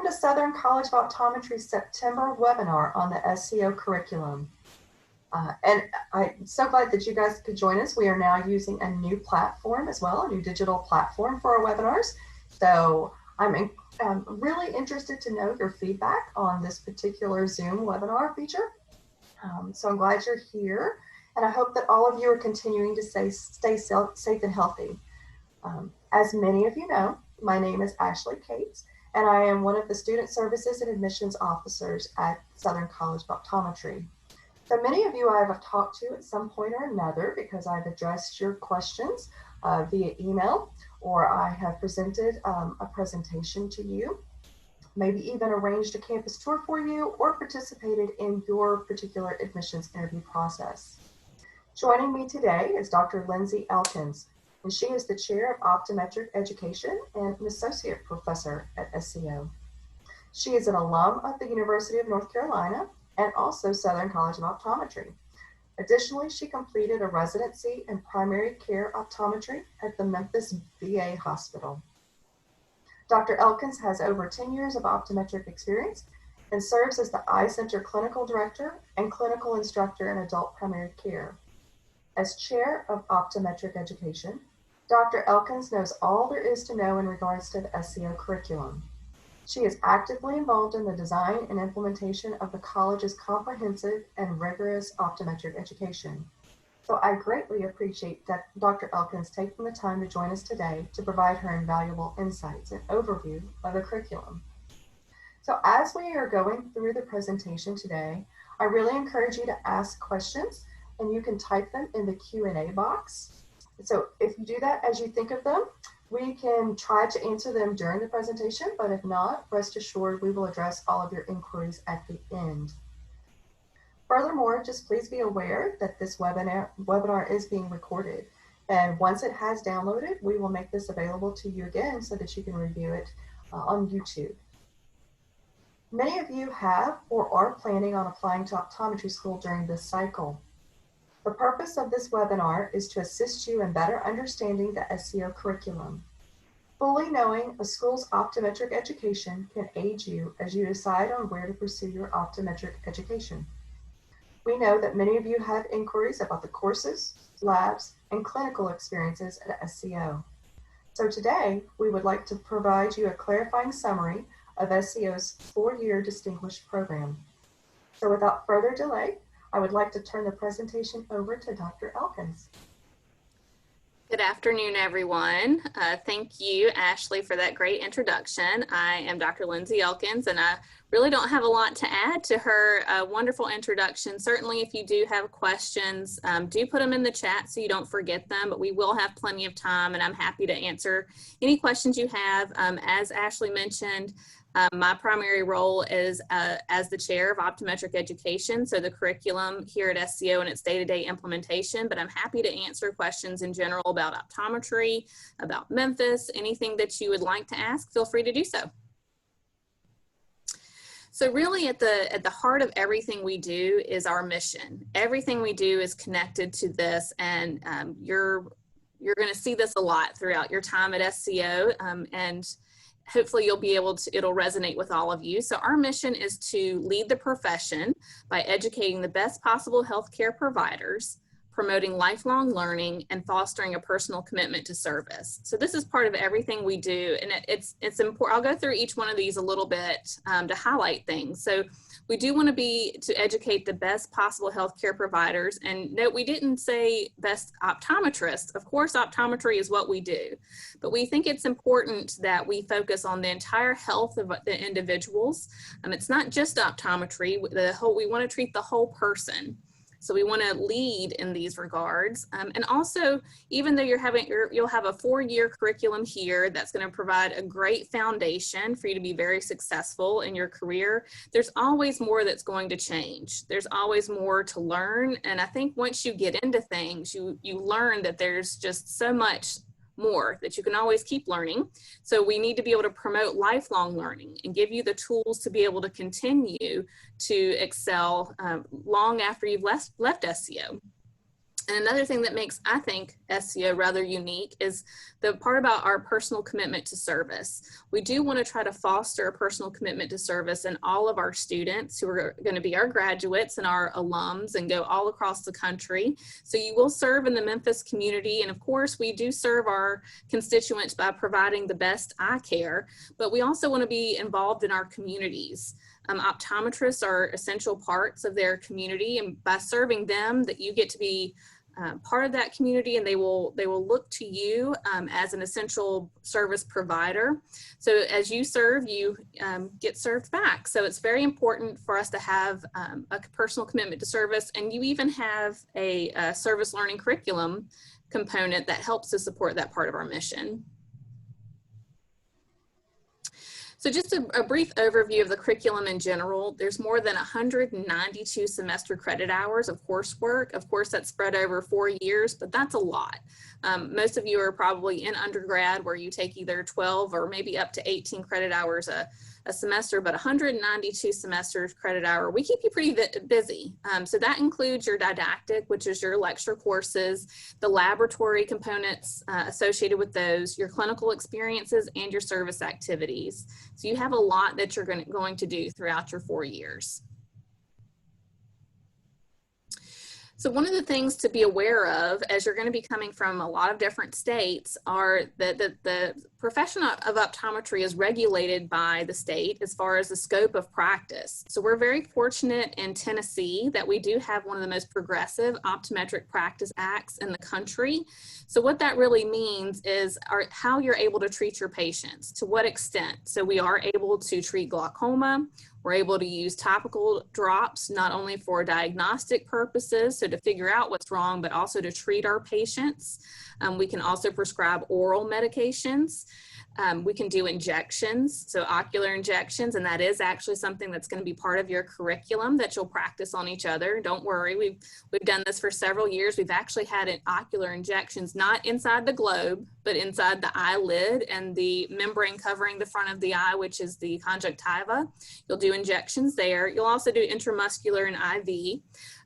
to Southern College of Optometry's September webinar on the SCO curriculum. And I'm so glad that you guys could join us. We are now using a new platform as well, a new digital platform for our webinars. So I'm really interested to know your feedback on this particular Zoom webinar feature. So I'm glad you're here, and I hope that all of you are continuing to stay safe and healthy. As many of you know, my name is Ashley Cates, and I am one of the Student Services and Admissions Officers at Southern College of Optometry. So many of you I have talked to at some point or another because I've addressed your questions via email, or I have presented a presentation to you, maybe even arranged a campus tour for you, or participated in your particular admissions interview process. Joining me today is Dr. Lindsay Elkins, and she is the Chair of Optometric Education and an Associate Professor at SCO. She is an alum of the University of North Carolina and also Southern College of Optometry. Additionally, she completed a residency in primary care optometry at the Memphis VA Hospital. Dr. Elkins has over 10 years of optometric experience and serves as the Eye Center Clinical Director and Clinical Instructor in Adult Primary Care. As Chair of Optometric Education, Dr. Elkins knows all there is to know in regards to the SCO curriculum. She is actively involved in the design and implementation of the college's comprehensive and rigorous optometric education. So I greatly appreciate that Dr. Elkins taking the time to join us today to provide her invaluable insights and overview of the curriculum. So as we are going through the presentation today, I really encourage you to ask questions, and you can type them in the Q&A box. So if you do that as you think of them, we can try to answer them during the presentation, but if not, rest assured we will address all of your inquiries at the end. Furthermore, just please be aware that this webinar is being recorded, and once it has downloaded, we will make this available to you again so that you can review it on YouTube. Many of you have or are planning on applying to optometry school during this cycle. The purpose of this webinar is to assist you in better understanding the SCO curriculum. Fully knowing a school's optometric education can aid you as you decide on where to pursue your optometric education. We know that many of you have inquiries about the courses, labs, and clinical experiences at SCO. So today, we would like to provide you a clarifying summary of SCO's 4-year distinguished program. So without further delay, I would like to turn the presentation over to Dr. Elkins. Good afternoon, everyone. Thank you, Ashley, for that great introduction. I am Dr. Lindsay Elkins, and I really don't have a lot to add to her wonderful introduction. Certainly, if you do have questions, do put them in the chat so you don't forget them, but we will have plenty of time, and I'm happy to answer any questions you have. As Ashley mentioned, my primary role is as the Chair of Optometric Education, so the curriculum here at SCO and its day-to-day implementation, but I'm happy to answer questions in general about optometry, about Memphis, anything that you would like to ask, feel free to do so. So really at the heart of everything we do is our mission. Everything we do is connected to this, and you're going to see this a lot throughout your time at SCO, and hopefully you'll be able to, it'll resonate with all of you. So our mission is to lead the profession by educating the best possible healthcare providers, promoting lifelong learning, and fostering a personal commitment to service. So this is part of everything we do, and it's important. I'll go through each one of these a little bit to highlight things. So we do want to educate the best possible healthcare providers, and note we didn't say best optometrists. Of course, optometry is what we do, but we think it's important that we focus on the entire health of the individuals. It's not just optometry. We want to treat the whole person. So we want to lead in these regards. And also, even though you'll have a 4-year curriculum here that's going to provide a great foundation for you to be very successful in your career, there's always more that's going to change. There's always more to learn. And I think once you get into things, you learn that there's just so much more that you can always keep learning. So we need to be able to promote lifelong learning and give you the tools to be able to continue to excel long after you've left SCO. And another thing that makes, I think, SCO rather unique is the part about our personal commitment to service. We do want to try to foster a personal commitment to service in all of our students who are going to be our graduates and our alums and go all across the country. So you will serve in the Memphis community. And of course, we do serve our constituents by providing the best eye care, but we also want to be involved in our communities. Optometrists are essential parts of their community, and by serving them, that you get to be part of that community, and they will look to you as an essential service provider. So as you serve, you get served back. So it's very important for us to have a personal commitment to service, and you even have a service learning curriculum component that helps to support that part of our mission. So just a brief overview of the curriculum in general. There's more than 192 semester credit hours of coursework. Of course, that's spread over 4 years, but that's a lot. Most of you are probably in undergrad where you take either 12 or maybe up to 18 credit hours a semester, but 192 semesters credit hour. We keep you pretty busy. So that includes your didactic, which is your lecture courses, the laboratory components associated with those, your clinical experiences, and your service activities. So you have a lot that you're going to do throughout your 4 years. So one of the things to be aware of as you're going to be coming from a lot of different states are that the profession of optometry is regulated by the state as far as the scope of practice. So we're very fortunate in Tennessee that we do have one of the most progressive optometric practice acts in the country. So what that really means is how you're able to treat your patients, to what extent. So we are able to treat glaucoma. We're able to use topical drops, not only for diagnostic purposes, so to figure out what's wrong, but also to treat our patients. We can also prescribe oral medications. We can do injections, so ocular injections, and that is actually something that's going to be part of your curriculum that you'll practice on each other. Don't worry, we've done this for several years. We've actually had ocular injections, not inside the globe, but inside the eyelid and the membrane covering the front of the eye, which is the conjunctiva. You'll do injections there. You'll also do intramuscular and IV.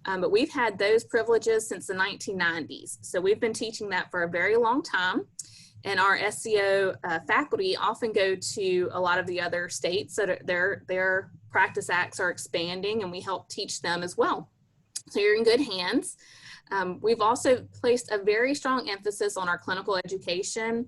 But we've had those privileges since the 1990s. So we've been teaching that for a very long time. And our SCO faculty often go to a lot of the other states that their practice acts are expanding, and we help teach them as well. So you're in good hands. We've also placed a very strong emphasis on our clinical education.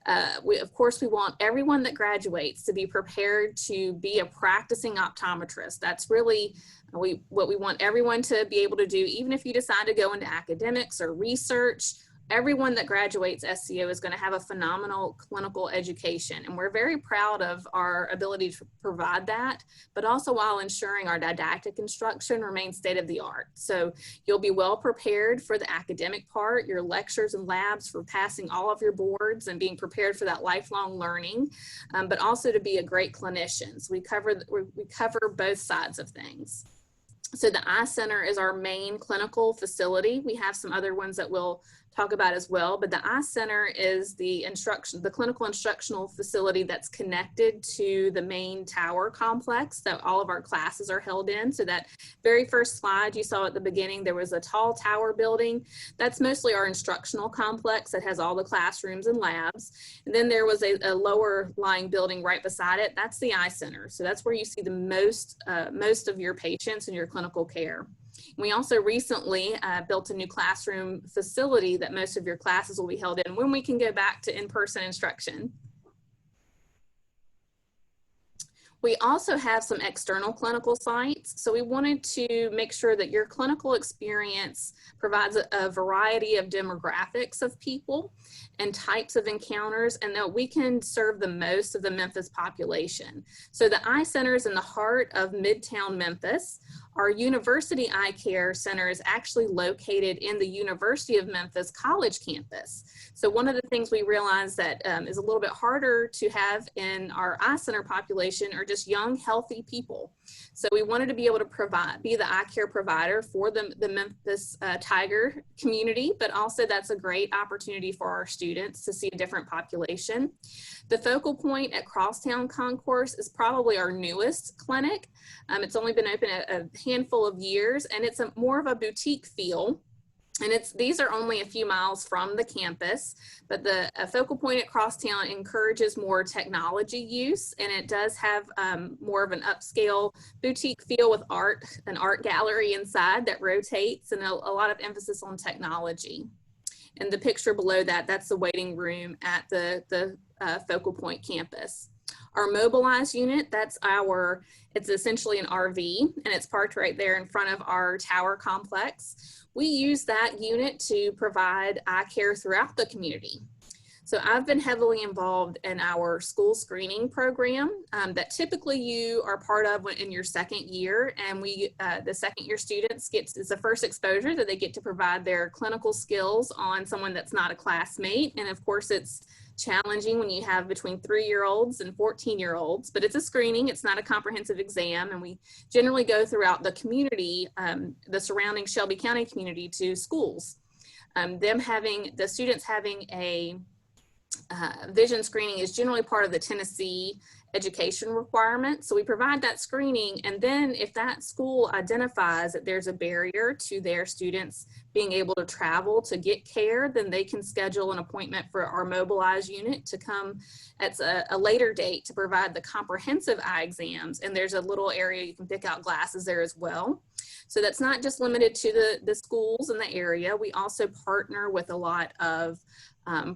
Of course, we want everyone that graduates to be prepared to be a practicing optometrist. That's really what we want everyone to be able to do, even if you decide to go into academics or research. Everyone that graduates SCO is going to have a phenomenal clinical education, and we're very proud of our ability to provide that, but also while ensuring our didactic instruction remains state of the art. So you'll be well prepared for the academic part, your lectures and labs for passing all of your boards and being prepared for that lifelong learning, but also to be a great clinician. So we cover both sides of things. So the Eye Center is our main clinical facility. We have some other ones that we'll talk about as well, but the Eye Center is the clinical instructional facility that's connected to the main tower complex that all of our classes are held in. So that very first slide you saw at the beginning, there was a tall tower building. That's mostly our instructional complex that has all the classrooms and labs. And then there was a lower lying building right beside it. That's the Eye Center. So that's where you see the most of your patients and your clinical care. We also recently built a new classroom facility that most of your classes will be held in when we can go back to in-person instruction. We also have some external clinical sites. So we wanted to make sure that your clinical experience provides a variety of demographics of people and types of encounters, and that we can serve the most of the Memphis population. So the Eye Center is in the heart of Midtown Memphis. Our University Eye Care Center is actually located in the University of Memphis College campus. So one of the things we realized that is a little bit harder to have in our Eye Center population are just young, healthy people. So we wanted to be able to be the eye care provider for the Memphis Tiger community, but also that's a great opportunity for our students to see a different population. The focal point at Crosstown Concourse is probably our newest clinic. It's only been open a handful of years, and it's more of a boutique feel. And these are only a few miles from the campus, but the focal point at Crosstown encourages more technology use, and it does have more of an upscale boutique feel with an art gallery inside that rotates, and a lot of emphasis on technology. And the picture below that, that's the waiting room at the focal point campus. Our mobilized unit, it's essentially an RV, and it's parked right there in front of our tower complex. We use that unit to provide eye care throughout the community. So I've been heavily involved in our school screening program that typically you are part of in your second year, and the second year students is the first exposure that they get to provide their clinical skills on someone that's not a classmate. And of course, it's challenging when you have between 3-year-olds and 14-year-olds, but it's a screening, it's not a comprehensive exam, and we generally go throughout the community, the surrounding Shelby County community, to schools. The students having a vision screening is generally part of the Tennessee education requirement. So we provide that screening, and then if that school identifies that there's a barrier to their students being able to travel to get care, then they can schedule an appointment for our mobilized unit to come at a later date to provide the comprehensive eye exams. And there's a little area you can pick out glasses there as well. So that's not just limited to the schools in the area. We also partner with a lot of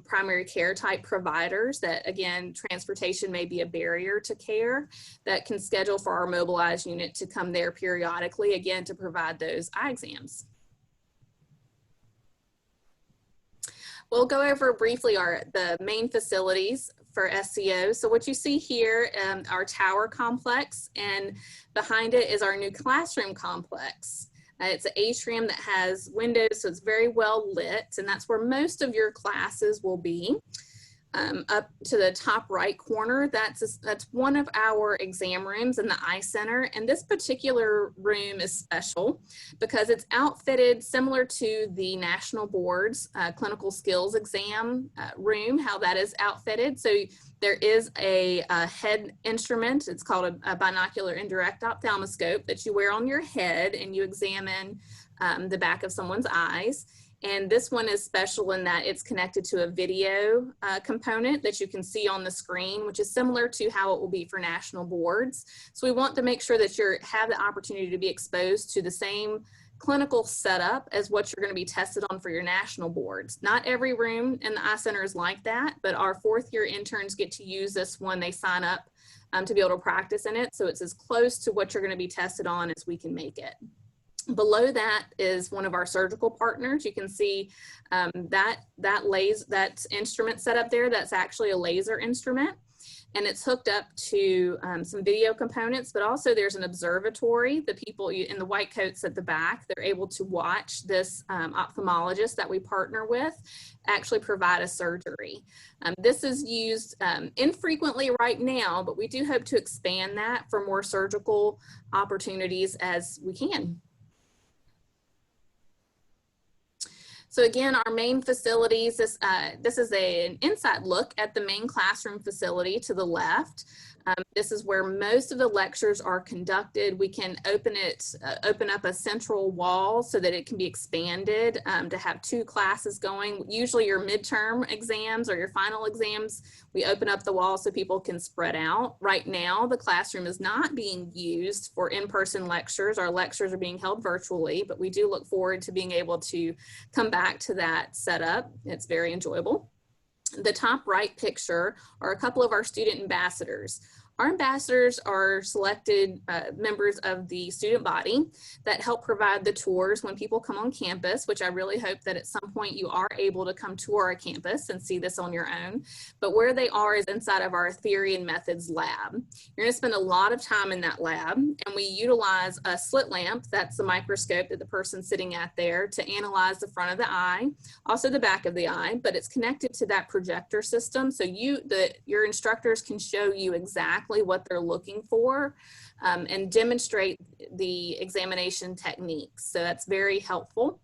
primary care type providers that, again, transportation may be a barrier to care, that can schedule for our mobilized unit to come there periodically, again, to provide those eye exams. We'll go over briefly the main facilities for SCO. So what you see here, our tower complex, and behind it is our new classroom complex. It's an atrium that has windows, so it's very well lit, and that's where most of your classes will be. Up to the top right corner, that's one of our exam rooms in the eye center, and this particular room is special because it's outfitted similar to the National Board's clinical skills exam room, how that is outfitted. So there is a head instrument. It's called a Binocular Indirect Ophthalmoscope that you wear on your head, and you examine the back of someone's eyes. And this one is special in that it's connected to a video component that you can see on the screen, which is similar to how it will be for national boards. So we want to make sure that you have the opportunity to be exposed to the same clinical setup as what you're going to be tested on for your national boards. Not every room in the eye center is like that, but our 4th year interns get to use this one. They sign up to be able to practice in it. So it's as close to what you're going to be tested on as we can make it. Below that is one of our surgical partners. You can see that instrument set up there. That's actually a laser instrument, and it's hooked up to some video components, but also there's an observatory. The people in the white coats at the back, they're able to watch this ophthalmologist that we partner with actually provide a surgery. This is used infrequently right now, but we do hope to expand that for more surgical opportunities as we can. So again, our main facilities, this is an inside look at the main classroom facility to the left. This is where most of the lectures are conducted. We can open up a central wall so that it can be expanded to have 2 classes going. Usually your midterm exams or your final exams, we open up the wall so people can spread out. Right now, the classroom is not being used for in-person lectures. Our lectures are being held virtually, but we do look forward to being able to come back to that setup. It's very enjoyable. The top right picture are a couple of our student ambassadors. Our ambassadors are selected members of the student body that help provide the tours when people come on campus, which I really hope that at some point you are able to come tour our campus and see this on your own. But where they are is inside of our theory and methods lab. You're going to spend a lot of time in that lab, and we utilize a slit lamp, that's the microscope that the person's sitting at there, to analyze the front of the eye, also the back of the eye, but it's connected to that projector system, so your instructors can show you exactly what they're looking for and demonstrate the examination techniques. So that's very helpful.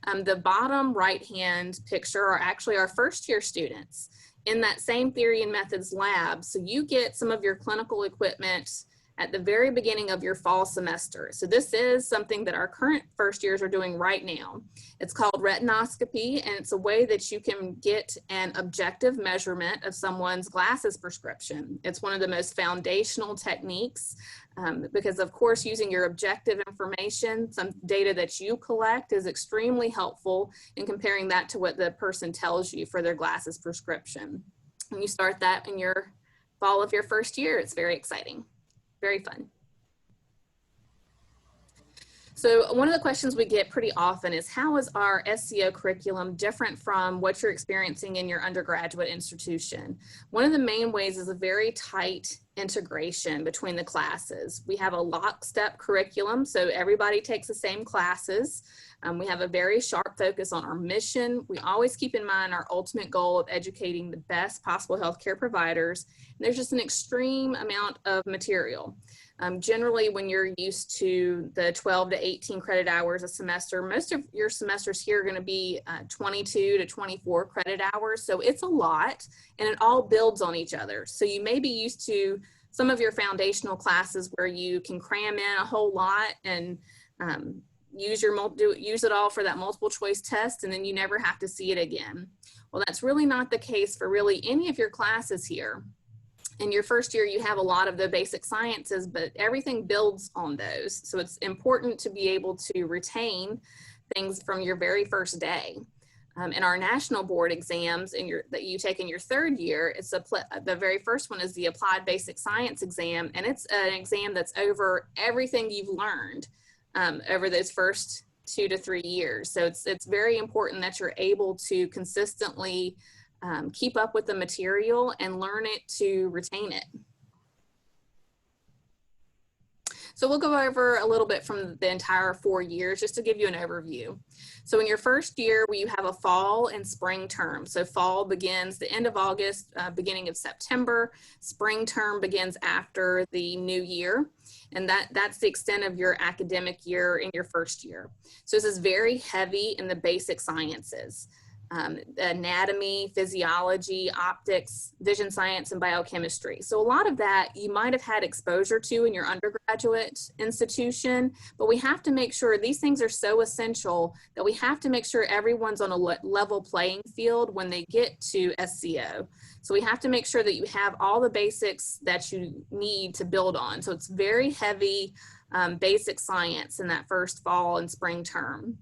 The bottom right-hand picture are actually our 1st year students in that same theory and methods lab. So you get some of your clinical equipment at the very beginning of your fall semester. So this is something that our current first years are doing right now. It's called Retinoscopy, and it's a way that you can get an objective measurement of someone's glasses prescription. It's one of the most foundational techniques because, of course, using your objective information, some data that you collect, is extremely helpful in comparing that to what the person tells you for their glasses prescription. And you start that in your fall of your first year. It's very exciting. Very fun. So one of the questions we get pretty often is, how is our SCO curriculum different from what you're experiencing in your undergraduate institution? One of the main ways is a very tight integration between the classes. We have a lockstep curriculum, so everybody takes the same classes. We have a very sharp focus on our mission. We always keep in mind our ultimate goal of educating the best possible healthcare providers. And there's just an extreme amount of material. Generally, when you're used to the 12 to 18 credit hours a semester, most of your semesters here are going to be 22 to 24 credit hours. So it's a lot, and it all builds on each other. So you may be used to some of your foundational classes where you can cram in a whole lot and use it all for that multiple choice test, and then you never have to see it again. Well, that's really not the case for really any of your classes here. In your first year, you have a lot of the basic sciences, but everything builds on those. So it's important to be able to retain things from your very first day. In our national board exams that you take in your third year, the very first one is the Applied Basic Science exam, and it's an exam that's over everything you've learned over those first 2 to 3 years. So it's very important that you're able to consistently keep up with the material and learn it to retain it. So we'll go over a little bit from the entire 4 years just to give you an overview. So in your first year, you have a fall and spring term. So fall begins the end of August, beginning of September. Spring term begins after the new year. And that's the extent of your academic year in your first year. So this is very heavy in the basic sciences. Anatomy, physiology, optics, vision science, and biochemistry. So a lot of that you might have had exposure to in your undergraduate institution, but we have to make sure these things are so essential that we have to make sure everyone's on a level playing field when they get to SCO. So we have to make sure that you have all the basics that you need to build on. So it's very heavy basic science in that first fall and spring term.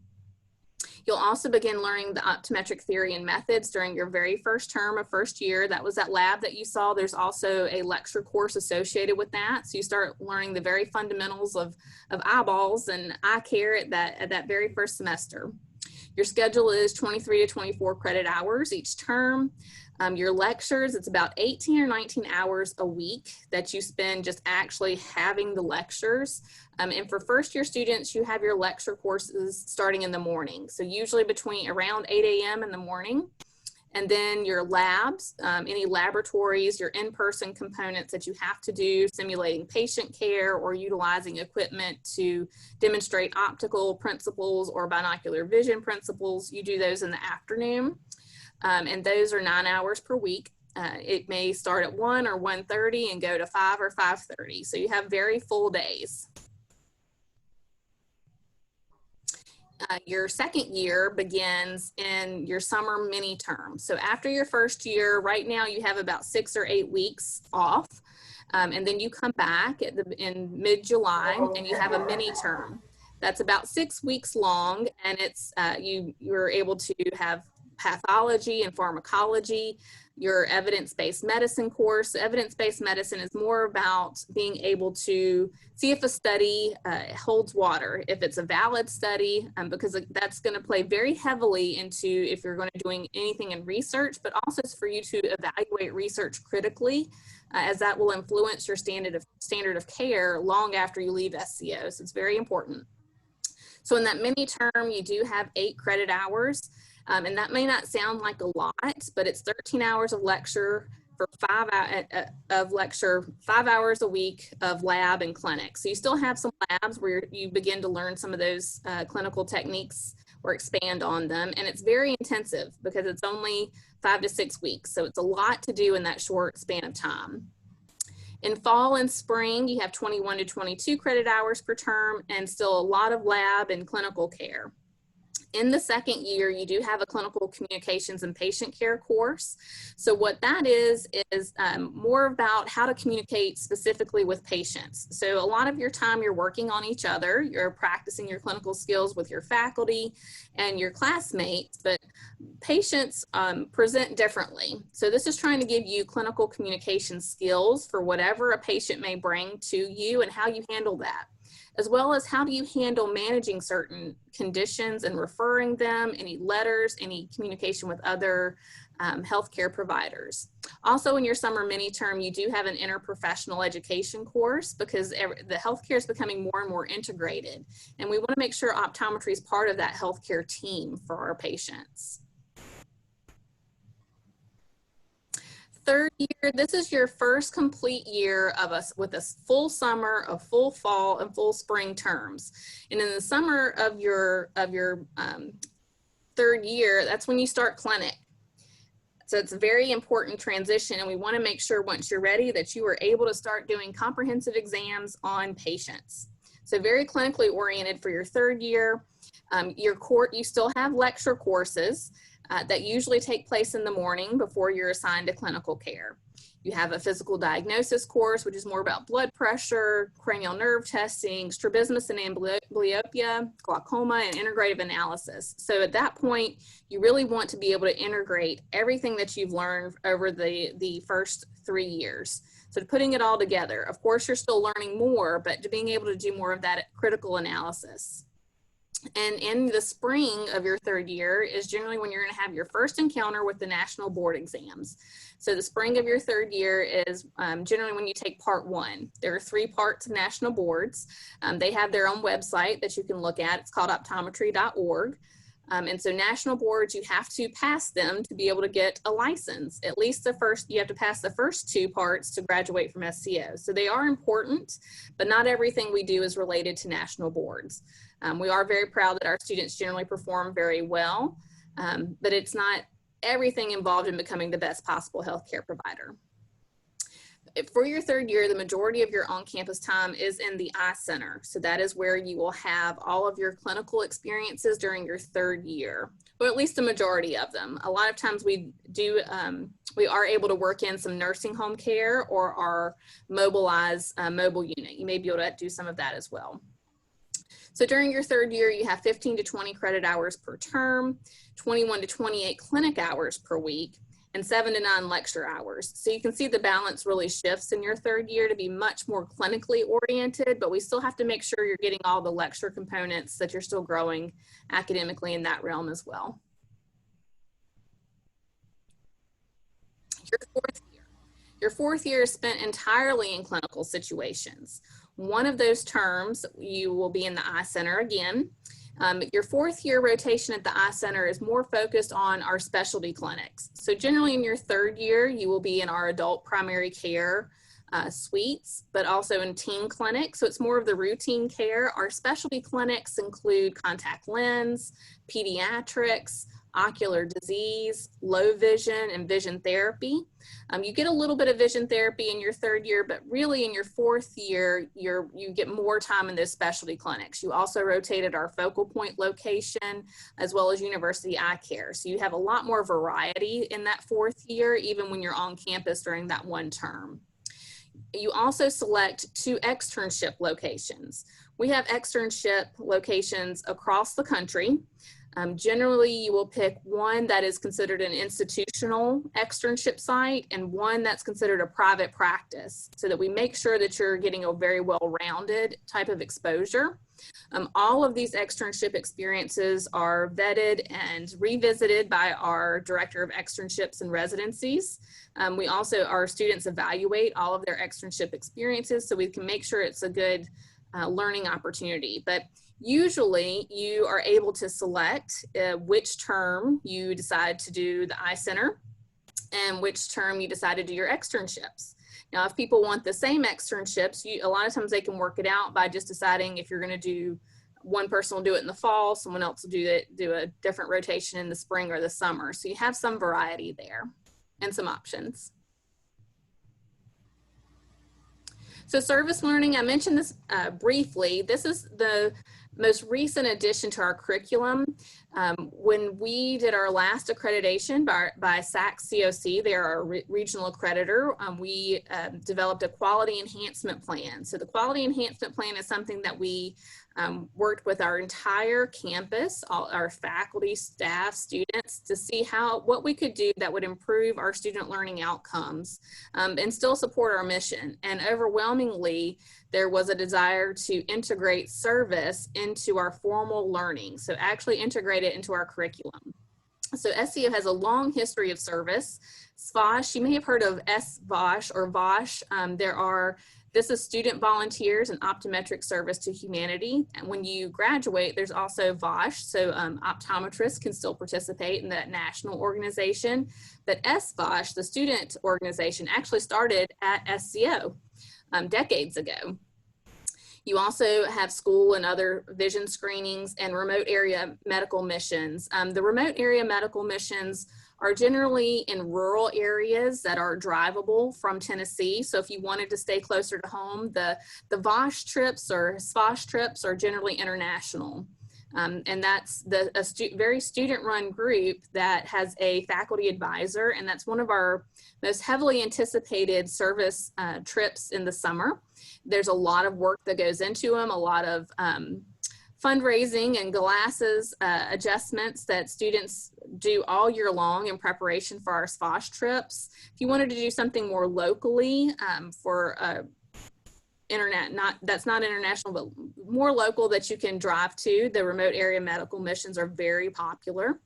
You'll also begin learning the optometric theory and methods during your very first term of first year. That was that lab that you saw. There's also a lecture course associated with that. So you start learning the very fundamentals of eyeballs and eye care at that very first semester. Your schedule is 23 to 24 credit hours each term. Your lectures, it's about 18 or 19 hours a week that you spend just actually having the lectures. And for first year students, you have your lecture courses starting in the morning. So usually around 8 a.m. in the morning. And then your labs, any laboratories, your in-person components that you have to do, simulating patient care or utilizing equipment to demonstrate optical principles or binocular vision principles, you do those in the afternoon. And those are 9 hours per week. It may start at 1 or 1:30 and go to 5 or 5:30. So you have very full days. Your second year begins in your summer mini term. So after your first year, right now you have about 6 or 8 weeks off. And then you come back in mid-July and you have a mini term. That's about 6 weeks long, and it's you're able to have pathology and pharmacology, your evidence-based medicine course. Evidence-based medicine is more about being able to see if a study holds water, if it's a valid study, because that's going to play very heavily into if you're going to be doing anything in research, but also for you to evaluate research critically, as that will influence your standard of care long after you leave SCO. So it's very important. So in that mini term, you do have 8 credit hours. And that may not sound like a lot, but it's 13 hours of lecture for 5 hours a week of lab and clinic. So you still have some labs where you begin to learn some of those clinical techniques or expand on them. And it's very intensive because it's only 5 to 6 weeks. So it's a lot to do in that short span of time. In fall and spring, you have 21 to 22 credit hours per term and still a lot of lab and clinical care. In the second year, you do have a clinical communications and patient care course. So what that is more about how to communicate specifically with patients. So a lot of your time you're working on each other, you're practicing your clinical skills with your faculty and your classmates, but patients present differently. So this is trying to give you clinical communication skills for whatever a patient may bring to you and how you handle that, as well as how do you handle managing certain conditions and referring them, any letters, any communication with other healthcare providers. Also in your summer mini term, you do have an interprofessional education course because the healthcare is becoming more and more integrated. And we want to make sure optometry is part of that healthcare team for our patients. Third year, this is your first complete year of us with a full summer, a full fall, and full spring terms. And in the summer of your third year, that's when you start clinic. So it's a very important transition, and we want to make sure once you're ready that you are able to start doing comprehensive exams on patients. So very clinically oriented for your third year. You still have lecture courses that usually take place in the morning before you're assigned to clinical care. You have a physical diagnosis course, which is more about blood pressure, cranial nerve testing, strabismus and amblyopia, glaucoma, and integrative analysis. So at that point, you really want to be able to integrate everything that you've learned over the first 3 years. So putting it all together. Of course, you're still learning more, but being able to do more of that critical analysis. And in the spring of your third year is generally when you're going to have your first encounter with the national board exams. So the spring of your third year is generally when you take part 1. There are 3 parts of national boards. They have their own website that you can look at. It's called optometry.org. And so national boards, you have to pass them to be able to get a license. At least you have to pass the first 2 parts to graduate from SCO. So they are important, but not everything we do is related to national boards. We are very proud that our students generally perform very well, but it's not everything involved in becoming the best possible healthcare provider. For your third year, the majority of your on-campus time is in the eye center. So that is where you will have all of your clinical experiences during your third year, or at least the majority of them. A lot of times we are able to work in some nursing home care or our mobilized mobile unit. You may be able to do some of that as well. So during your third year, you have 15 to 20 credit hours per term, 21 to 28 clinic hours per week, and 7 to 9 lecture hours. So you can see the balance really shifts in your third year to be much more clinically oriented, but we still have to make sure you're getting all the lecture components, that you're still growing academically in that realm as well. Your fourth year is spent entirely in clinical situations. One of those terms, you will be in the eye center again. Your fourth year rotation at the eye center is more focused on our specialty clinics. So generally in your third year, you will be in our adult primary care suites, but also in teen clinics. So it's more of the routine care. Our specialty clinics include contact lens, pediatrics, ocular disease, low vision, and vision therapy. You get a little bit of vision therapy in your third year, but really in your fourth year, you get more time in those specialty clinics. You also rotated our focal point location as well as university eye care. So you have a lot more variety in that fourth year, even when you're on campus during that one term. You also select 2 externship locations. We have externship locations across the country. Generally, you will pick one that is considered an institutional externship site and one that's considered a private practice, so that we make sure that you're getting a very well-rounded type of exposure. All of these externship experiences are vetted and revisited by our Director of Externships and Residencies. Our students evaluate all of their externship experiences so we can make sure it's a good learning opportunity. But usually you are able to select which term you decide to do the eye center and which term you decide to do your externships. Now, if people want the same externships, a lot of times they can work it out by just deciding if you're going to do, one person will do it in the fall, someone else will do a different rotation in the spring or the summer. So you have some variety there and some options. So service learning, I mentioned this briefly. This is the most recent addition to our curriculum. When we did our last accreditation by SAC-COC, they're our regional accreditor, we developed a quality enhancement plan. So the quality enhancement plan is something that we worked with our entire campus, all our faculty, staff, students, to see what we could do that would improve our student learning outcomes and still support our mission. And overwhelmingly, there was a desire to integrate service into our formal learning. So actually integrate it into our curriculum. So SCO has a long history of service. SVOSH, you may have heard of SVOSH or VOSH. This is student volunteers and optometric service to humanity. And when you graduate, there's also VOSH. So optometrists can still participate in that national organization. But SVOSH, the student organization, actually started at SCO decades ago. You also have school and other vision screenings and remote area medical missions. The remote area medical missions are generally in rural areas that are drivable from Tennessee. So if you wanted to stay closer to home, the VOSH trips or SVOSH trips are generally international. And that's a very student-run group that has a faculty advisor, and that's one of our most heavily anticipated service trips in the summer. There's a lot of work that goes into them, a lot of fundraising and glasses adjustments that students do all year long in preparation for our SVOSH trips. If you wanted to do something more locally for that's not international, but more local that you can drive to, the remote area medical missions are very popular.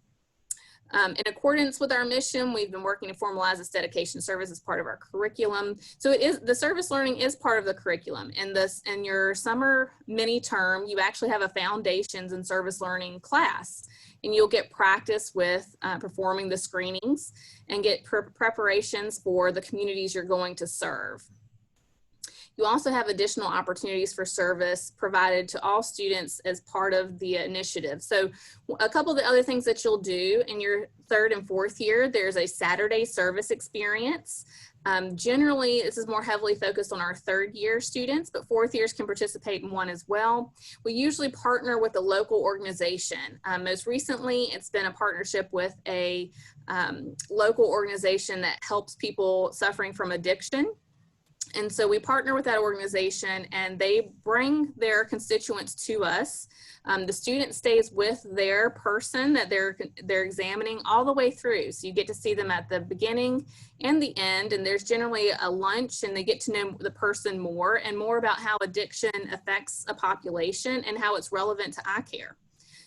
In accordance with our mission, we've been working to formalize this dedication service as part of our curriculum. So the service learning is part of the curriculum. In your summer mini term, you actually have a foundations in service learning class, and you'll get practice with performing the screenings and get preparations for the communities you're going to serve. You also have additional opportunities for service provided to all students as part of the initiative. So a couple of the other things that you'll do in your third and fourth year, there's a Saturday service experience. Generally, this is more heavily focused on our third year students, but fourth years can participate in one as well. We usually partner with a local organization. Most recently, it's been a partnership with a local organization that helps people suffering from addiction. And so we partner with that organization, and they bring their constituents to us. The student stays with their person that they're examining all the way through. So you get to see them at the beginning and the end, and there's generally a lunch, and they get to know the person more and more about how addiction affects a population and how it's relevant to eye care.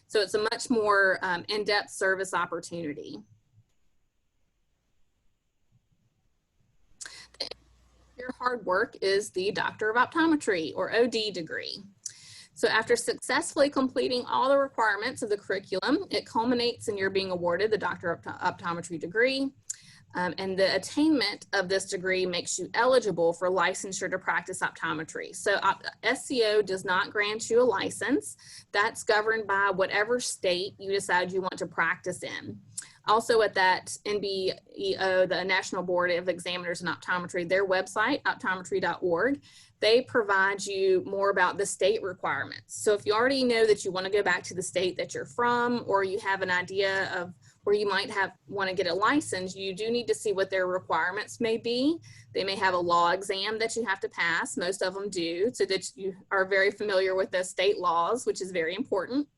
So it's a much more in-depth service opportunity. Your hard work is the Doctor of Optometry, or OD degree. So after successfully completing all the requirements of the curriculum, it culminates in your being awarded the Doctor of Optometry degree. And the attainment of this degree makes you eligible for licensure to practice optometry. So SCO does not grant you a license. That's governed by whatever state you decide you want to practice in. Also at that NBEO, the National Board of Examiners in Optometry, their website, optometry.org, they provide you more about the state requirements. So if you already know that you want to go back to the state that you're from, or you have an idea of where you might want to get a license, you do need to see what their requirements may be. They may have a law exam that you have to pass. Most of them do, so that you are very familiar with the state laws, which is very important.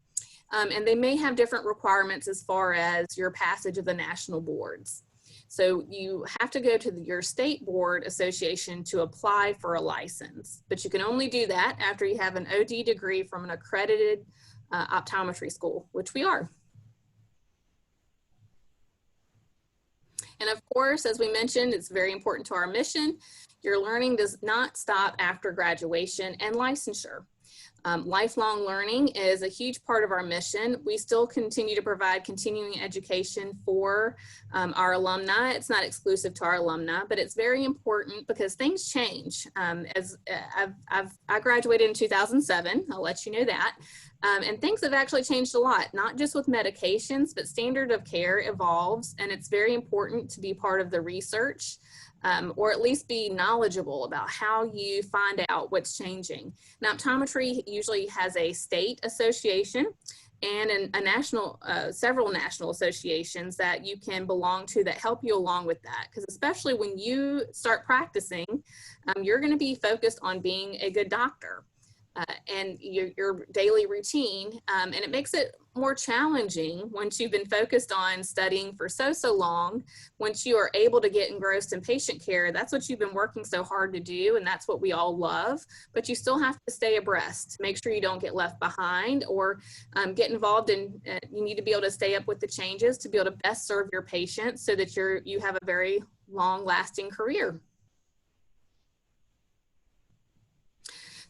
And they may have different requirements as far as your passage of the national boards. So you have to go to your state board association to apply for a license, but you can only do that after you have an OD degree from an accredited optometry school, which we are. And of course, as we mentioned, it's very important to our mission. Your learning does not stop after graduation and licensure. Lifelong learning is a huge part of our mission. We still continue to provide continuing education for our alumni. It's not exclusive to our alumni, but it's very important because things change. I graduated in 2007, I'll let you know that. And things have actually changed a lot, not just with medications, but standard of care evolves, and it's very important to be part of the research. Or at least be knowledgeable about how you find out what's changing. Now, optometry usually has a state association and a national, several national associations that you can belong to that help you along with that. Because especially when you start practicing, you're going to be focused on being a good doctor. And your daily routine, and it makes it more challenging once you've been focused on studying for so long. Once you are able to get engrossed in patient care, that's what you've been working so hard to do, and that's what we all love, but you still have to stay abreast, make sure you don't get left behind or get involved in, you need to be able to stay up with the changes to be able to best serve your patients so that you have a very long lasting career.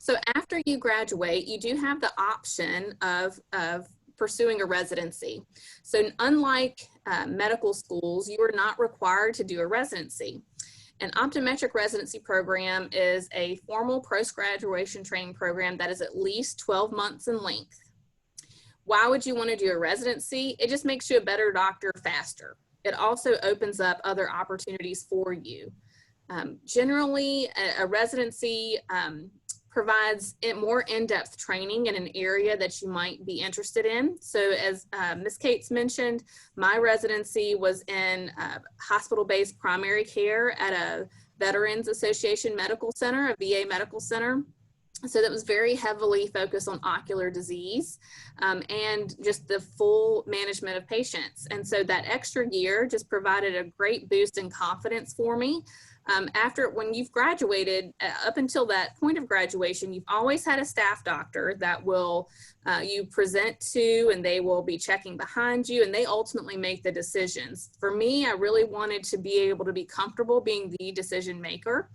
So after you graduate, you do have the option of pursuing a residency. So unlike medical schools, you are not required to do a residency. An optometric residency program is a formal post-graduation training program that is at least 12 months in length. Why would you want to do a residency? It just makes you a better doctor faster. It also opens up other opportunities for you. Generally, a residency provides more in-depth training in an area that you might be interested in. So as Ms. Cates mentioned, my residency was in hospital-based primary care at a Veterans Association Medical Center, a VA medical center. So that was very heavily focused on ocular disease and just the full management of patients. And so that extra year just provided a great boost in confidence for me. When you've graduated, up until that point of graduation, you've always had a staff doctor that will you present to, and they will be checking behind you, and they ultimately make the decisions. For me, I really wanted to be able to be comfortable being the decision maker.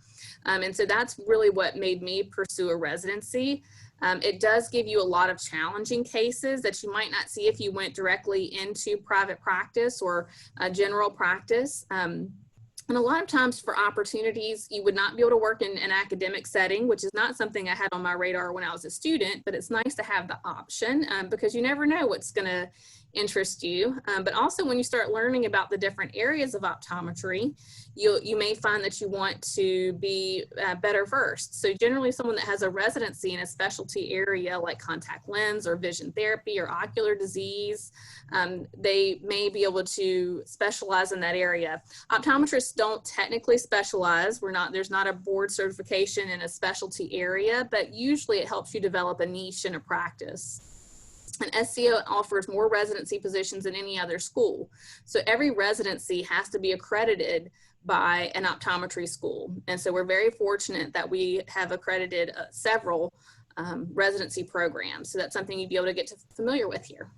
And so that's really what made me pursue a residency. It does give you a lot of challenging cases that you might not see if you went directly into private practice or general practice. And a lot of times for opportunities, you would not be able to work in an academic setting, which is not something I had on my radar when I was a student, but it's nice to have the option because you never know what's going to interest you. But also when you start learning about the different areas of optometry, you may find that you want to be better versed. So generally someone that has a residency in a specialty area like contact lens or vision therapy or ocular disease, they may be able to specialize in that area. Optometrists don't technically specialize. There's not a board certification in a specialty area, but usually it helps you develop a niche in a practice. And SCO offers more residency positions than any other school. So every residency has to be accredited by an optometry school. And so we're very fortunate that we have accredited several residency programs. So that's something you'd be able to get familiar with here.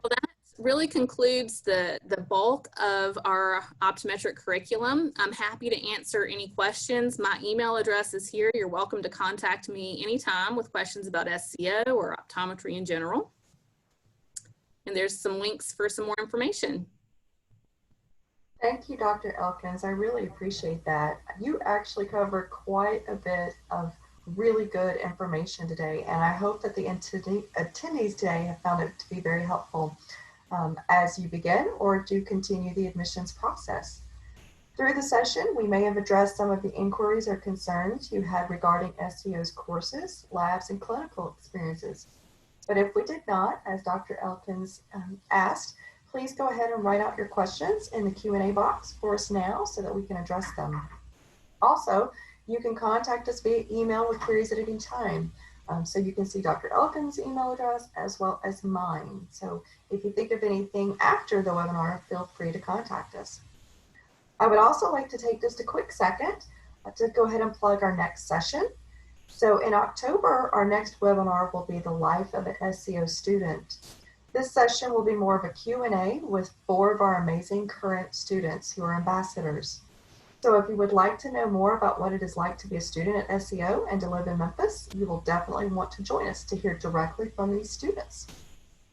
Well, that really concludes the bulk of our optometric curriculum. I'm happy to answer any questions. My email address is here. You're welcome to contact me anytime with questions about SCO or optometry in general. And there's some links for some more information. Thank you, Dr. Elkins. I really appreciate that. You actually covered quite a bit of really good information today, and I hope that the attendees today have found it to be very helpful as you begin or do continue the admissions process. Through the session, we may have addressed some of the inquiries or concerns you had regarding SCO's courses, labs, and clinical experiences. But if we did not, as Dr. Elkins asked, please go ahead and write out your questions in the Q&A box for us now so that we can address them. Also, you can contact us via email with queries at any time. So you can see Dr. Elkins' email address as well as mine. So if you think of anything after the webinar, feel free to contact us. I would also like to take just a quick second to go ahead and plug our next session. So in October, our next webinar will be the life of an SCO student. This session will be more of a Q&A with 4 of our amazing current students who are ambassadors. So if you would like to know more about what it is like to be a student at SCO and to live in Memphis, you will definitely want to join us to hear directly from these students.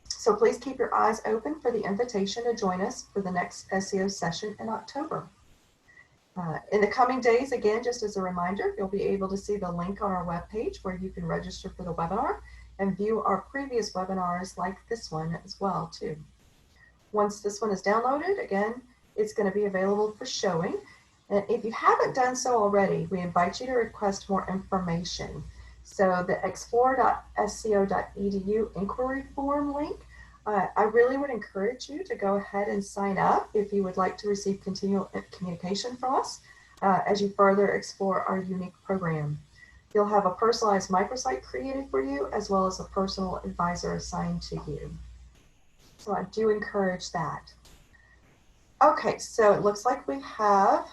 So please keep your eyes open for the invitation to join us for the next SCO session in October. In the coming days, again, just as a reminder, you'll be able to see the link on our webpage where you can register for the webinar and view our previous webinars like this one as well, too. Once this one is downloaded, again, it's going to be available for showing. And if you haven't done so already, we invite you to request more information. So the explore.sco.edu inquiry form link, I really would encourage you to go ahead and sign up if you would like to receive continual communication from us as you further explore our unique program. You'll have a personalized microsite created for you as well as a personal advisor assigned to you. So I do encourage that. Okay, so it looks like we have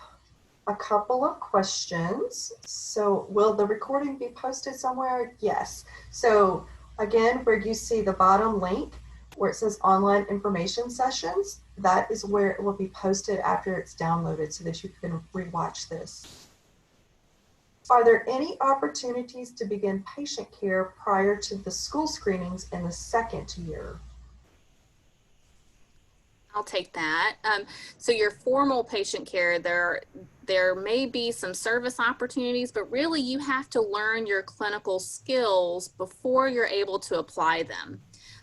a couple of questions. So will the recording be posted somewhere? Yes. So again, where you see the bottom link where it says online information sessions, that is where it will be posted after it's downloaded so that you can rewatch this. Are there any opportunities to begin patient care prior to the school screenings in the second year? I'll take that. So your formal patient care, there may be some service opportunities, but really you have to learn your clinical skills before you're able to apply them.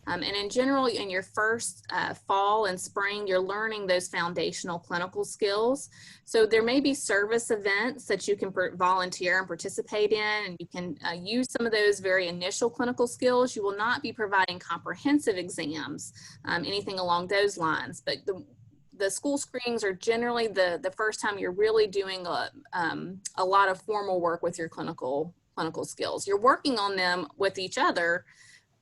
And in general, in your first fall and spring, you're learning those foundational clinical skills. So there may be service events that you can volunteer and participate in, and you can use some of those very initial clinical skills. You will not be providing comprehensive exams, anything along those lines, but the school screenings are generally the first time you're really doing a lot of formal work with your clinical skills. You're working on them with each other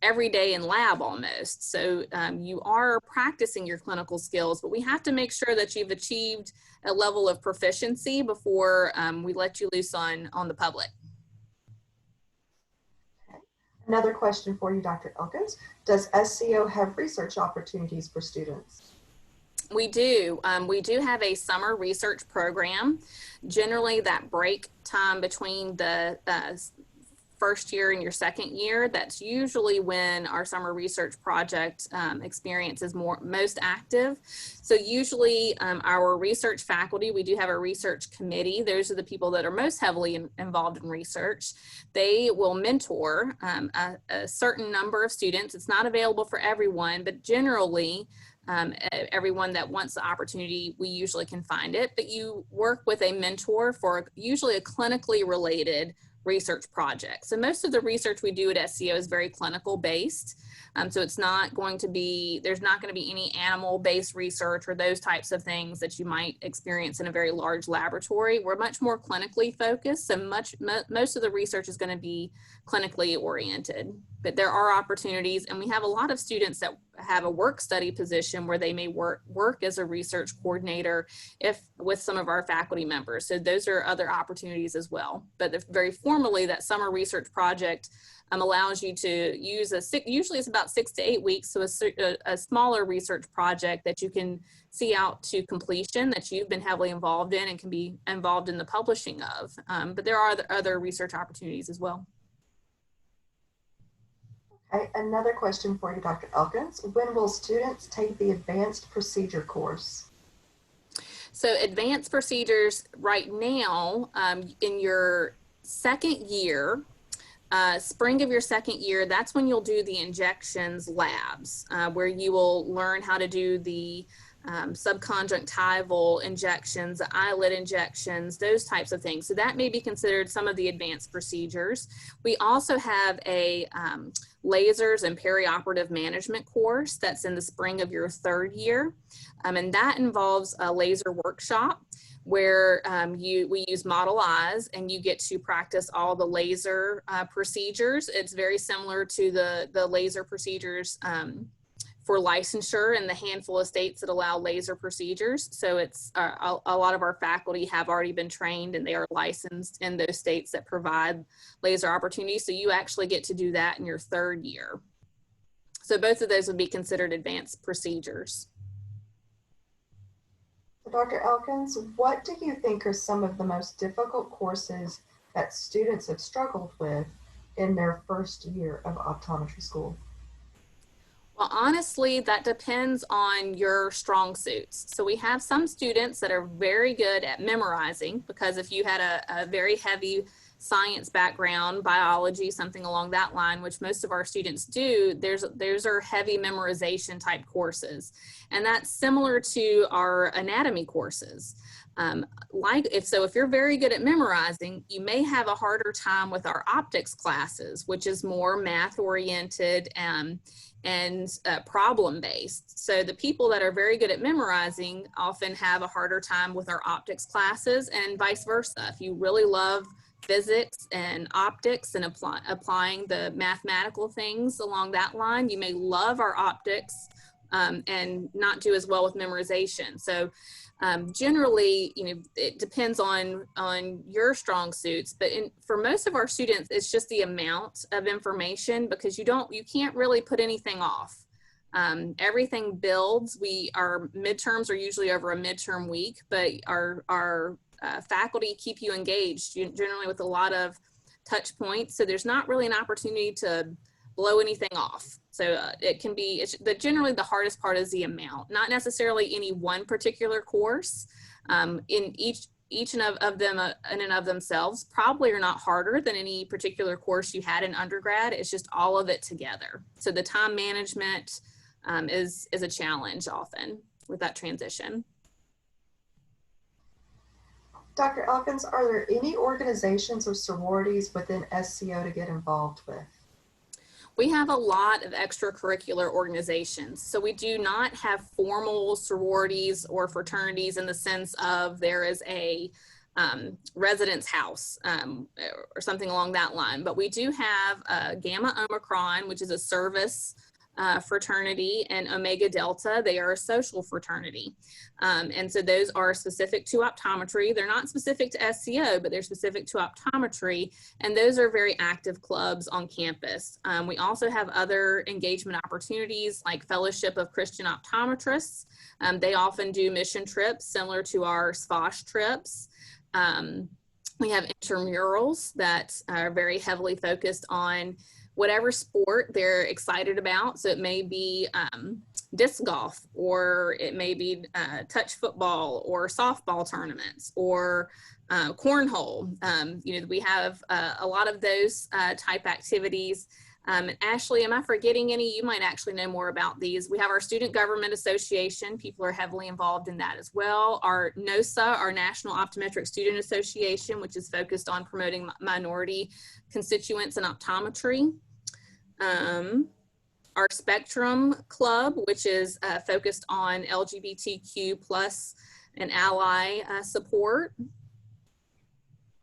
every day in lab almost. So you are practicing your clinical skills, but we have to make sure that you've achieved a level of proficiency before we let you loose on the public. Okay. Another question for you, Dr. Elkins. Does SCO have research opportunities for students? We do. We do have a summer research program. Generally, that break time between the first year and your second year, that's usually when our summer research project experience is most active. So usually our research faculty, we do have a research committee. Those are the people that are most heavily involved in research. They will mentor a certain number of students. It's not available for everyone, but generally everyone that wants the opportunity, we usually can find it. But you work with a mentor for usually a clinically related research project. So most of the research we do at SCO is very clinical based. So it's not going to be, there's not going to be any animal based research or those types of things that you might experience in a very large laboratory. We're much more clinically focused. So most of the research is going to be clinically oriented, but there are opportunities, and we have a lot of students that have a work study position where they may work as a research coordinator with some of our faculty members. So those are other opportunities as well. But very formally, that summer research project allows you to use usually it's about 6 to 8 weeks, so a smaller research project that you can see out to completion that you've been heavily involved in and can be involved in the publishing of. But there are other research opportunities as well. Okay, another question for you, Dr. Elkins. When will students take the advanced procedure course? So advanced procedures right now in your second year, spring of your second year, that's when you'll do the injections labs, where you will learn how to do the subconjunctival injections, the eyelid injections, those types of things. So that may be considered some of the advanced procedures. We also have a lasers and perioperative management course that's in the spring of your third year. And that involves a laser workshop where we use model eyes and you get to practice all the laser procedures. It's very similar to the laser procedures for licensure in the handful of states that allow laser procedures. So it's a lot of our faculty have already been trained and they are licensed in those states that provide laser opportunities. So you actually get to do that in your third year. So both of those would be considered advanced procedures. So Dr. Elkins, what do you think are some of the most difficult courses that students have struggled with in their first year of optometry school? Well, honestly, that depends on your strong suits. So we have some students that are very good at memorizing, because if you had a very heavy science background, biology, something along that line, which most of our students do, there's our heavy memorization type courses. And that's similar to our anatomy courses. If you're very good at memorizing, you may have a harder time with our optics classes, which is more math oriented and problem based. So the people that are very good at memorizing often have a harder time with our optics classes, and vice versa. If you really love physics and optics and applying the mathematical things along that line, you may love our optics and not do as well with memorization. So generally, it depends on your strong suits, but for most of our students, it's just the amount of information, because you can't really put anything off. Everything builds. Our midterms are usually over a midterm week, but our faculty keep you engaged, generally with a lot of touch points. So there's not really an opportunity to blow anything off. So generally the hardest part is the amount, not necessarily any one particular course. In each of them in and of themselves probably are not harder than any particular course you had in undergrad. It's just all of it together. So the time management is a challenge often with that transition. Dr. Elkins, are there any organizations or sororities within SCO to get involved with? We have a lot of extracurricular organizations. So we do not have formal sororities or fraternities in the sense of there is a residence house or something along that line. But we do have Gamma Omicron, which is a service fraternity, and Omega Delta. They are a social fraternity. And so those are specific to optometry. They're not specific to SCO, but they're specific to optometry. And those are very active clubs on campus. We also have other engagement opportunities like Fellowship of Christian Optometrists. They often do mission trips similar to our SPOSH trips. We have intramurals that are very heavily focused on whatever sport they're excited about. So it may be disc golf, or it may be touch football or softball tournaments, or cornhole. We have a lot of those type activities. Ashley, am I forgetting any? You might actually know more about these. We have our Student Government Association. People are heavily involved in that as well. Our NOSA, our National Optometric Student Association, which is focused on promoting minority constituents in optometry. Our Spectrum Club, which is focused on LGBTQ plus and ally support.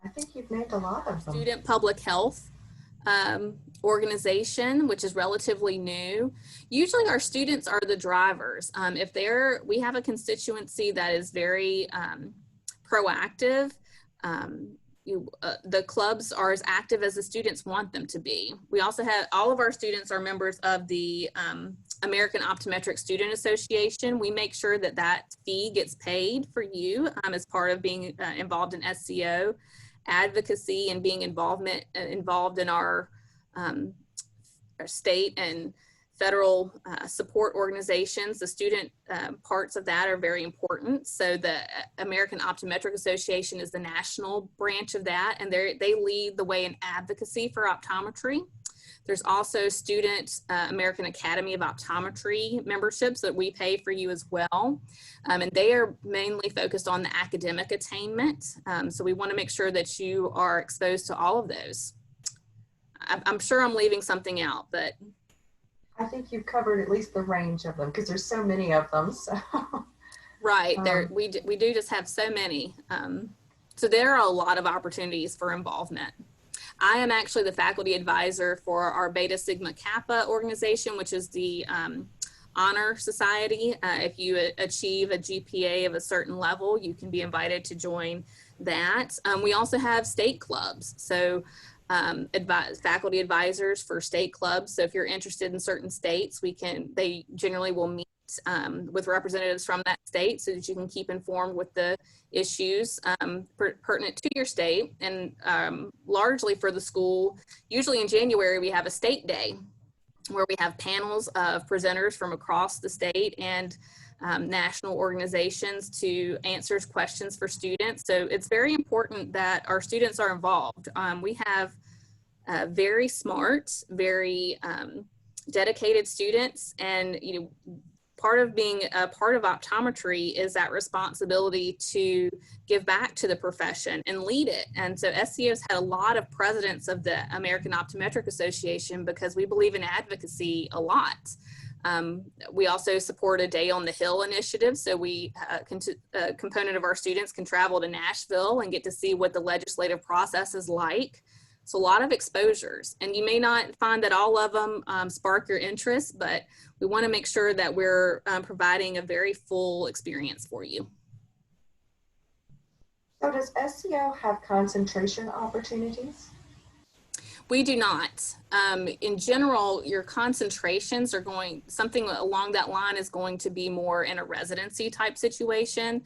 I think you've named a lot of them. Student Public Health organization, which is relatively new. Usually our students are the drivers. We have a constituency that is very proactive. The clubs are as active as the students want them to be. We also have, all of our students are members of the American Optometric Student Association. We make sure that that fee gets paid for you as part of being involved in SCO advocacy and being involved in our state and federal support organizations. The student parts of that are very important. So the American Optometric Association is the national branch of that, and they lead the way in advocacy for optometry. There's also Student American Academy of Optometry memberships that we pay for you as well. And they are mainly focused on the academic attainment. So we want to make sure that you are exposed to all of those. I'm sure I'm leaving something out, but I think you've covered at least the range of them, because there's so many of them. So. Right, we do just have so many. So there are a lot of opportunities for involvement. I am actually the faculty advisor for our Beta Sigma Kappa organization, which is the honor society. If you achieve a GPA of a certain level, you can be invited to join that. We also have state clubs. So faculty advisors for state clubs. So if you're interested in certain states, they generally will meet with representatives from that state so that you can keep informed with the issues pertinent to your state. And largely for the school, usually in January, we have a state day where we have panels of presenters from across the state and national organizations to answer questions for students. So it's very important that our students are involved. We have very smart, very dedicated students, and part of being a part of optometry is that responsibility to give back to the profession and lead it. And so SCO's had a lot of presidents of the American Optometric Association because we believe in advocacy a lot. We also support a Day on the Hill initiative. So we, a component of our students can travel to Nashville and get to see what the legislative process is like. So a lot of exposures, and you may not find that all of them spark your interest, but we want to make sure that we're providing a very full experience for you. So does SCO have concentration opportunities? We do not. In general, your concentrations are going, something along that line is going to be more in a residency type situation.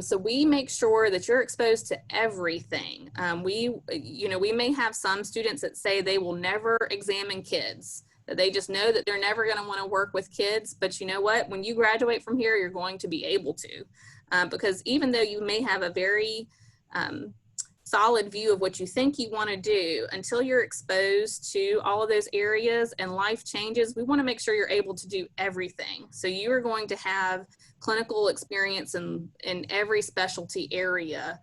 So we make sure that you're exposed to everything. We may have some students that say they will never examine kids, that they just know that they're never going to want to work with kids. But you know what? When you graduate from here, you're going to be able to, because even though you may have a very solid view of what you think you want to do, until you're exposed to all of those areas and life changes, we want to make sure you're able to do everything. So you are going to have clinical experience in every specialty area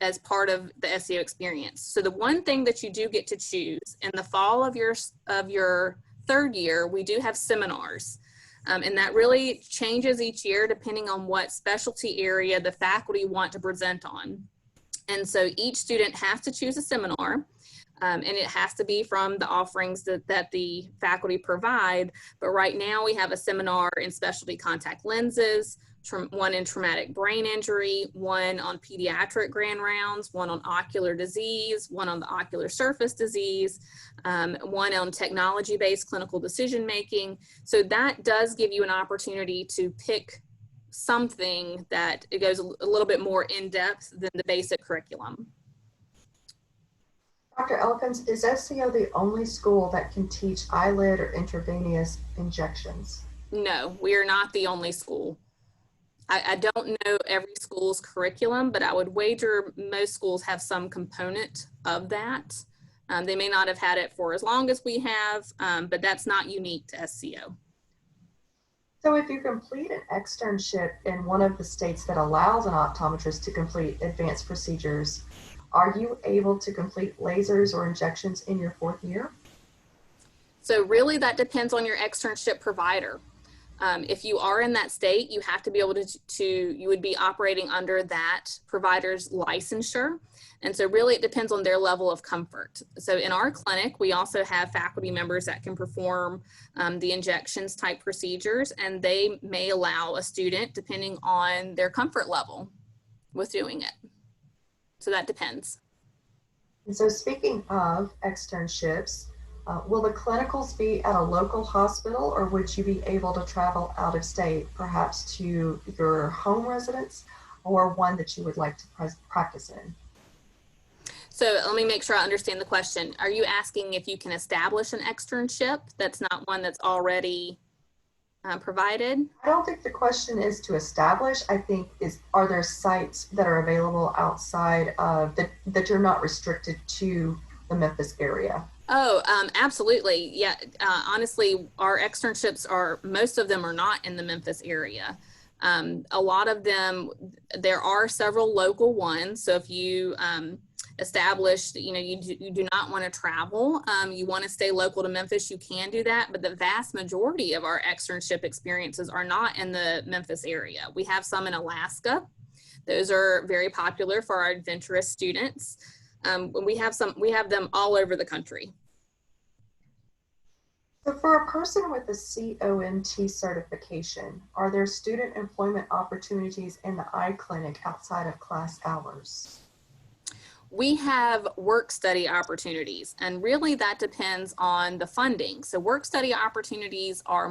as part of the SCO experience. So the one thing that you do get to choose in the fall of your third year, we do have seminars. And that really changes each year depending on what specialty area the faculty want to present on. And so each student has to choose a seminar, and it has to be from the offerings that the faculty provide. But right now we have a seminar in specialty contact lenses, one in traumatic brain injury, one on pediatric grand rounds, one on ocular disease, one on the ocular surface disease, one on technology-based clinical decision-making. So that does give you an opportunity to pick something that it goes a little bit more in depth than the basic curriculum. Dr. Elkins, is SCO the only school that can teach eyelid or intravenous injections? No, we are not the only school. I don't know every school's curriculum, but I would wager most schools have some component of that. They may not have had it for as long as we have, but that's not unique to SCO. So if you complete an externship in one of the states that allows an optometrist to complete advanced procedures, are you able to complete lasers or injections in your fourth year? So really that depends on your externship provider. If you are in that state, you have to be able you would be operating under that provider's licensure. And so really it depends on their level of comfort. So in our clinic, we also have faculty members that can perform the injections type procedures, and they may allow a student depending on their comfort level with doing it. So that depends. And so speaking of externships, will the clinicals be at a local hospital, or would you be able to travel out of state, perhaps to your home residence or one that you would like to practice in? So let me make sure I understand the question. Are you asking if you can establish an externship that's not one that's already provided? I don't think the question is to establish. I think are there sites that are available outside of that you're not restricted to the Memphis area? Oh, absolutely. Yeah. Honestly, our externships most of them are not in the Memphis area. A lot of them, there are several local ones. So if you established, you do not want to travel, you want to stay local to Memphis, you can do that. But the vast majority of our externship experiences are not in the Memphis area. We have some in Alaska. Those are very popular for our adventurous students. We have them all over the country. So for a person with a COMT certification, are there student employment opportunities in the eye clinic outside of class hours? We have work study opportunities, and really that depends on the funding. So work study opportunities are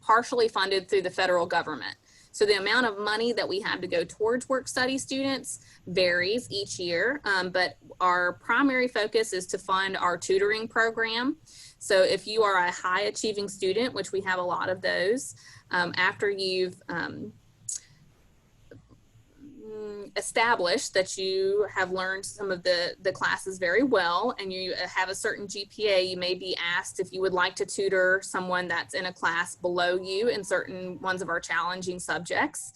partially funded through the federal government. So the amount of money that we have to go towards work study students varies each year, but our primary focus is to fund our tutoring program. So if you are a high achieving student, which we have a lot of those, after you've established that you have learned some of the classes very well and you have a certain GPA, you may be asked if you would like to tutor someone that's in a class below you in certain ones of our challenging subjects.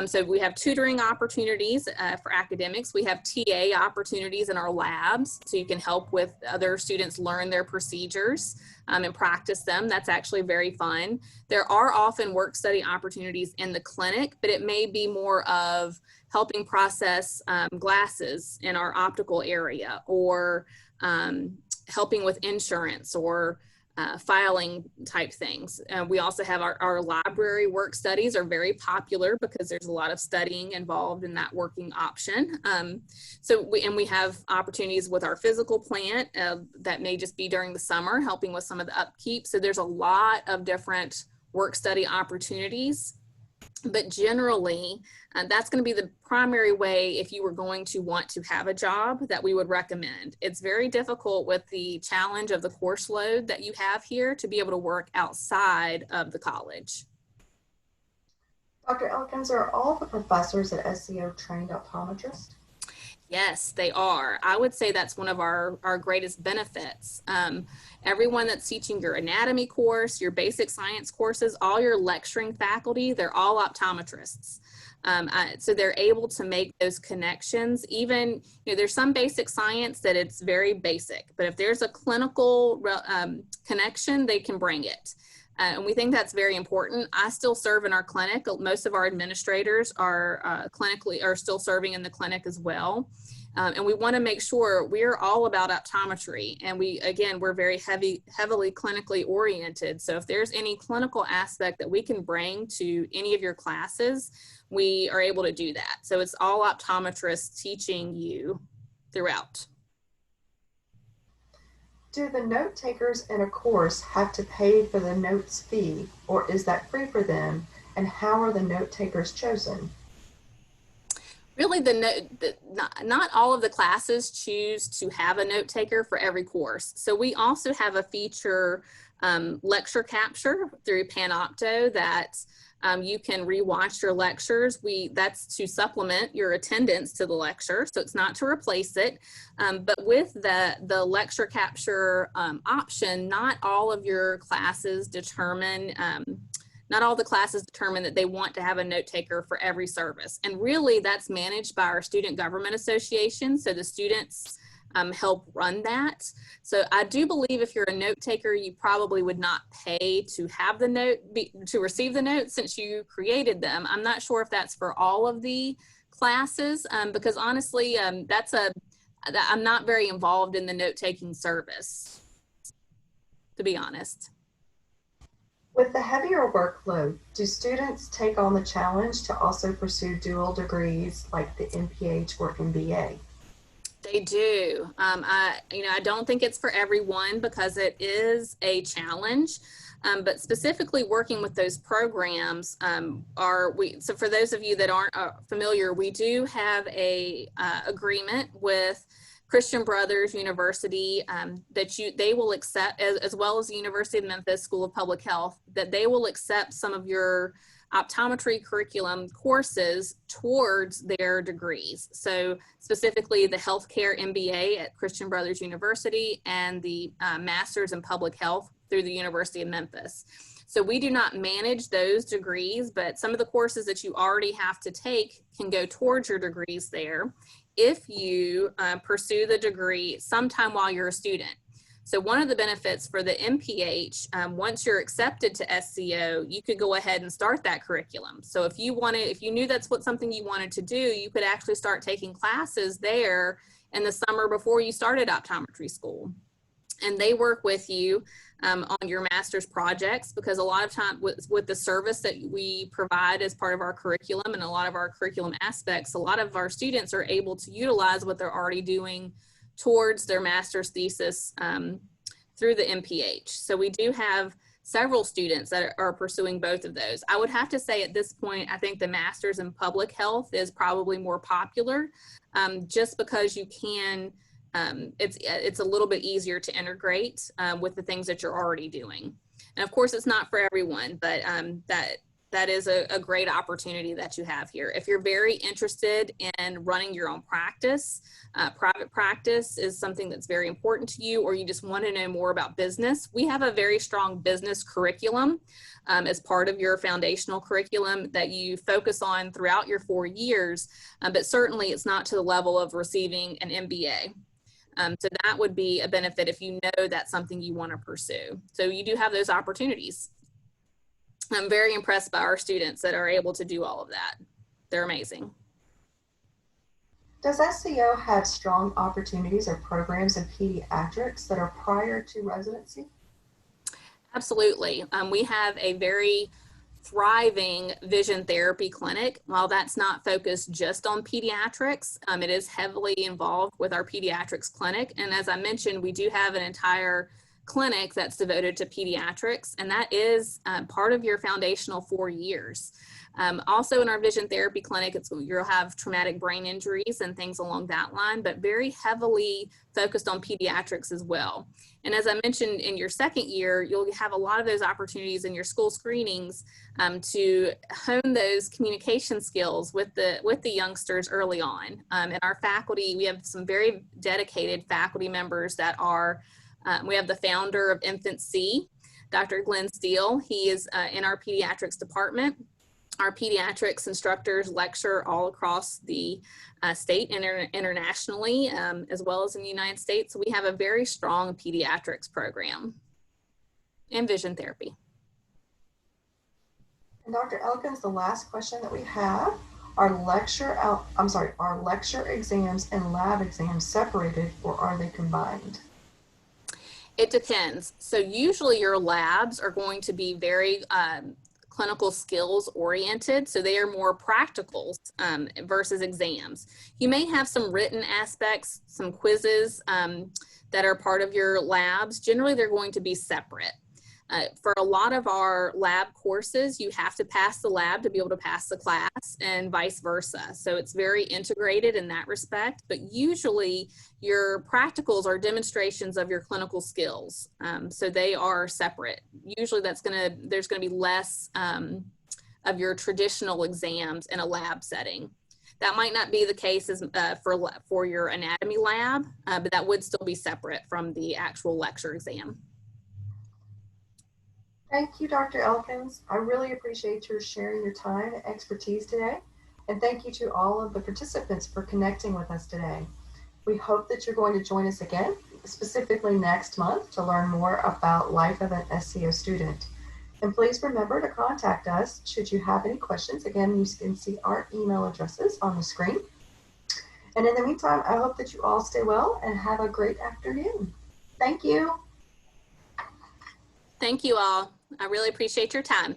So we have tutoring opportunities for academics. We have TA opportunities in our labs, so you can help with other students learn their procedures and practice them. That's actually very fun. There are often work study opportunities in the clinic, but it may be more of helping process glasses in our optical area, or helping with insurance or filing type things. We also have our library work studies are very popular because there's a lot of studying involved in that working option. So we have opportunities with our physical plant that may just be during the summer, helping with some of the upkeep. So there's a lot of different work study opportunities. But generally, that's going to be the primary way if you were going to want to have a job that we would recommend. It's very difficult with the challenge of the course load that you have here to be able to work outside of the college. Dr. Elkins, are all the professors at SCO trained optometrists? Yes, they are. I would say that's one of our greatest benefits. Everyone that's teaching your anatomy course, your basic science courses, all your lecturing faculty, they're all optometrists. So they're able to make those connections. Even, there's some basic science that it's very basic, but if there's a clinical connection, they can bring it. And we think that's very important. I still serve in our clinic. Most of our administrators are are still serving in the clinic as well. And we want to make sure we're all about optometry. And we're very heavily clinically oriented. So if there's any clinical aspect that we can bring to any of your classes, we are able to do that. So it's all optometrists teaching you throughout. Do the note takers in a course have to pay for the notes fee, or is that free for them? And how are the note takers chosen? Really, not all of the classes choose to have a note taker for every course. So we also have a feature lecture capture through Panopto that you can rewatch your lectures. That's to supplement your attendance to the lecture, so it's not to replace it. But with the lecture capture option, not all of your classes determine not all the classes determine that they want to have a note taker for every service. And really that's managed by our Student Government Association. So the students help run that. So I do believe if you're a note taker, you probably would not pay to have the note, to receive the notes since you created them. I'm not sure if that's for all of the classes because honestly, I'm not very involved in the note-taking service, to be honest. With the heavier workload, do students take on the challenge to also pursue dual degrees like the MPH or MBA? They do. I don't think it's for everyone because it is a challenge. But specifically working with those programs, so for those of you that aren't familiar, we do have a agreement with Christian Brothers University that they will accept, as well as the University of Memphis School of Public Health, that they will accept some of your optometry curriculum courses towards their degrees. So specifically the healthcare MBA at Christian Brothers University and the Masters in Public Health through the University of Memphis. So we do not manage those degrees, but some of the courses that you already have to take can go towards your degrees there if you pursue the degree sometime while you're a student. So one of the benefits for the MPH, once you're accepted to SCO, you could go ahead and start that curriculum. So if you knew that's something you wanted to do, you could actually start taking classes there in the summer before you started optometry school. And they work with you on your master's projects, because a lot of time with the service that we provide as part of our curriculum and a lot of our curriculum aspects, a lot of our students are able to utilize what they're already doing towards their master's thesis through the MPH. So we do have several students that are pursuing both of those. I would have to say at this point, I think the master's in public health is probably more popular, just because you can, it's a little bit easier to integrate with the things that you're already doing. And of course, it's not for everyone, but that is a great opportunity that you have here. If you're very interested in running your own practice, private practice is something that's very important to you, or you just want to know more about business, we have a very strong business curriculum as part of your foundational curriculum that you focus on throughout your 4 years, but certainly it's not to the level of receiving an MBA. So that would be a benefit if you know that's something you want to pursue. So you do have those opportunities. I'm very impressed by our students that are able to do all of that. They're amazing. Does SCO have strong opportunities or programs in pediatrics that are prior to residency? Absolutely. We have a very thriving vision therapy clinic. While that's not focused just on pediatrics, it is heavily involved with our pediatrics clinic. And as I mentioned, we do have an entire clinic that's devoted to pediatrics, and that is part of your foundational 4 years. Also in our vision therapy clinic, you'll have traumatic brain injuries and things along that line, but very heavily focused on pediatrics as well. And as I mentioned, in your second year, you'll have a lot of those opportunities in your school screenings to hone those communication skills with the youngsters early on. And our faculty, we have some very dedicated faculty members that are we have the founder of Infant C, Dr. Glenn Steele. He is in our pediatrics department. Our pediatrics instructors lecture all across the state and internationally, as well as in the United States. So we have a very strong pediatrics program and vision therapy. And Dr. Elkins, the last question that we have, are lecture exams and lab exams separated, or are they combined? It depends. So usually your labs are going to be very clinical skills oriented. So they are more practicals versus exams. You may have some written aspects, some quizzes that are part of your labs. Generally, they're going to be separate. For a lot of our lab courses, you have to pass the lab to be able to pass the class, and vice versa. So it's very integrated in that respect, but usually your practicals are demonstrations of your clinical skills. So they are separate. Usually there's gonna be less of your traditional exams in a lab setting. That might not be the case as, for your anatomy lab, but that would still be separate from the actual lecture exam. Thank you, Dr. Elkins. I really appreciate your sharing your time and expertise today. And thank you to all of the participants for connecting with us today. We hope that you're going to join us again, specifically next month, to learn more about life of an SCO student. And please remember to contact us should you have any questions. Again, you can see our email addresses on the screen. And in the meantime, I hope that you all stay well and have a great afternoon. Thank you. Thank you all. I really appreciate your time.